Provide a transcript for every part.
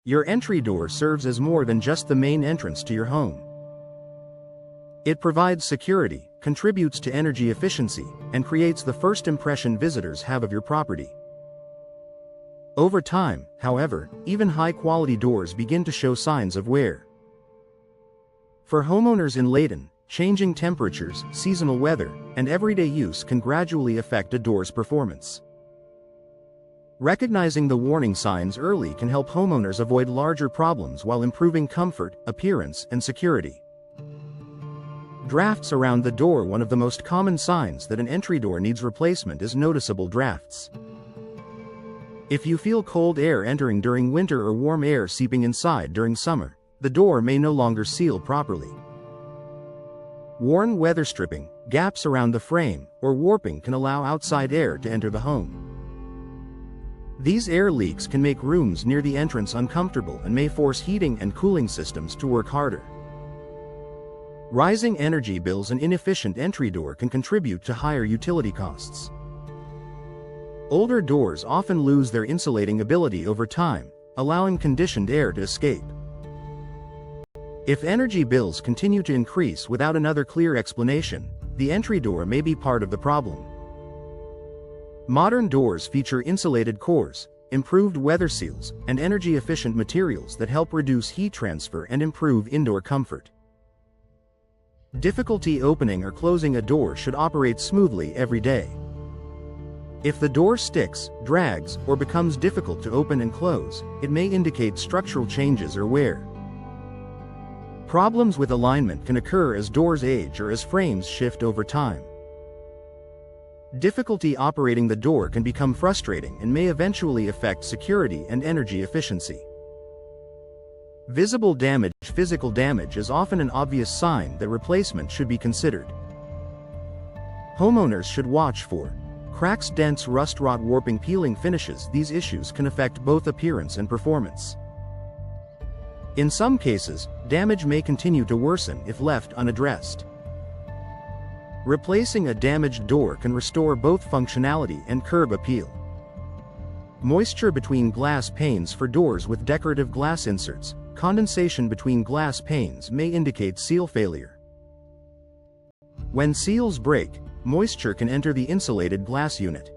Your entry door serves as more than just the main entrance to your home. It provides security, contributes to energy efficiency, and creates the first impression visitors have of your property. Over time, however, even high-quality doors begin to show signs of wear. For homeowners in Layton, changing temperatures, seasonal weather, and everyday use can gradually affect a door's performance. Recognizing the warning signs early can help homeowners avoid larger problems while improving comfort, appearance, and security. Drafts around the door. One of the most common signs that an entry door needs replacement is noticeable drafts. If you feel cold air entering during winter or warm air seeping inside during summer, the door may no longer seal properly. Worn weather stripping, gaps around the frame, or warping can allow outside air to enter the home. These air leaks can make rooms near the entrance uncomfortable and may force heating and cooling systems to work harder. Rising energy bills and inefficient entry door can contribute to higher utility costs. Older doors often lose their insulating ability over time, allowing conditioned air to escape. If energy bills continue to increase without another clear explanation, the entry door may be part of the problem. Modern doors feature insulated cores, improved weather seals, and energy-efficient materials that help reduce heat transfer and improve indoor comfort. Difficulty opening or closing a door should operate smoothly every day. If the door sticks, drags, or becomes difficult to open and close, it may indicate structural changes or wear. Problems with alignment can occur as doors age or as frames shift over time. Difficulty operating the door can become frustrating and may eventually affect security and energy efficiency. Visible damage. Physical damage is often an obvious sign that replacement should be considered. Homeowners should watch for cracks, dents, rust, rot, warping, peeling, finishes. These issues can affect both appearance and performance. In some cases, damage may continue to worsen if left unaddressed. Replacing a damaged door can restore both functionality and curb appeal. Moisture between glass panes. For doors with decorative glass inserts, condensation between glass panes may indicate seal failure. When seals break, moisture can enter the insulated glass unit.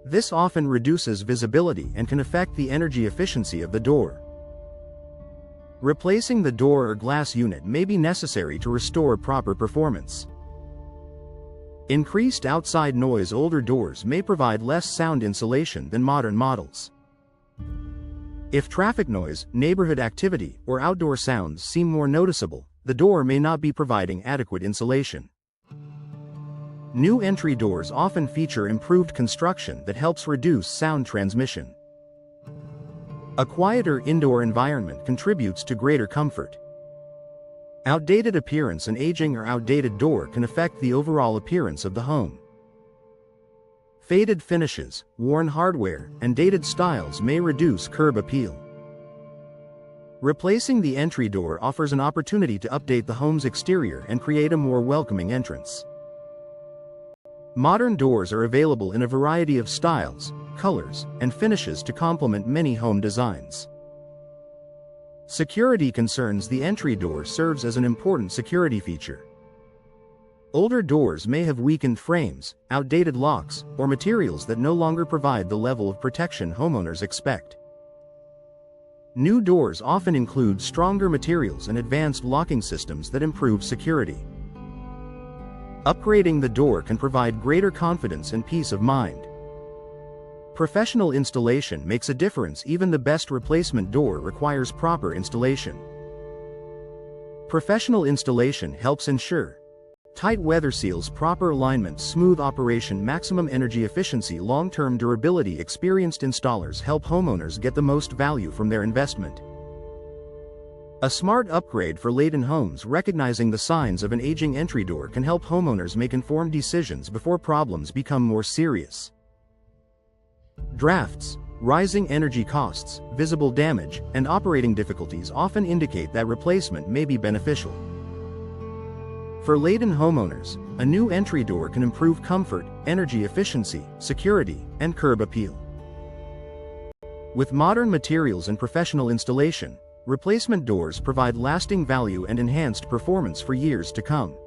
This often reduces visibility and can affect the energy efficiency of the door. Replacing the door or glass unit may be necessary to restore proper performance. Increased outside noise. Older doors may provide less sound insulation than modern models. If traffic noise, neighborhood activity, or outdoor sounds seem more noticeable, the door may not be providing adequate insulation. New entry doors often feature improved construction that helps reduce sound transmission. A quieter indoor environment contributes to greater comfort. Outdated appearance. An aging or outdated door can affect the overall appearance of the home. Faded finishes, worn hardware, and dated styles may reduce curb appeal. Replacing the entry door offers an opportunity to update the home's exterior and create a more welcoming entrance. Modern doors are available in a variety of styles, colors, and finishes to complement many home designs. Security concerns. The entry door serves as an important security feature. Older doors may have weakened frames, outdated locks, or materials that no longer provide the level of protection homeowners expect. New doors often include stronger materials and advanced locking systems that improve security. Upgrading the door can provide greater confidence and peace of mind. Professional installation makes a difference. Even the best replacement door requires proper installation. Professional installation helps ensure tight weather seals, proper alignment, smooth operation, maximum energy efficiency, long-term durability. Experienced installers help homeowners get the most value from their investment. A smart upgrade for Layton homes. Recognizing the signs of an aging entry door can help homeowners make informed decisions before problems become more serious. Drafts, rising energy costs, visible damage, and operating difficulties often indicate that replacement may be beneficial. For Layton homeowners, a new entry door can improve comfort, energy efficiency, security, and curb appeal. With modern materials and professional installation, replacement doors provide lasting value and enhanced performance for years to come.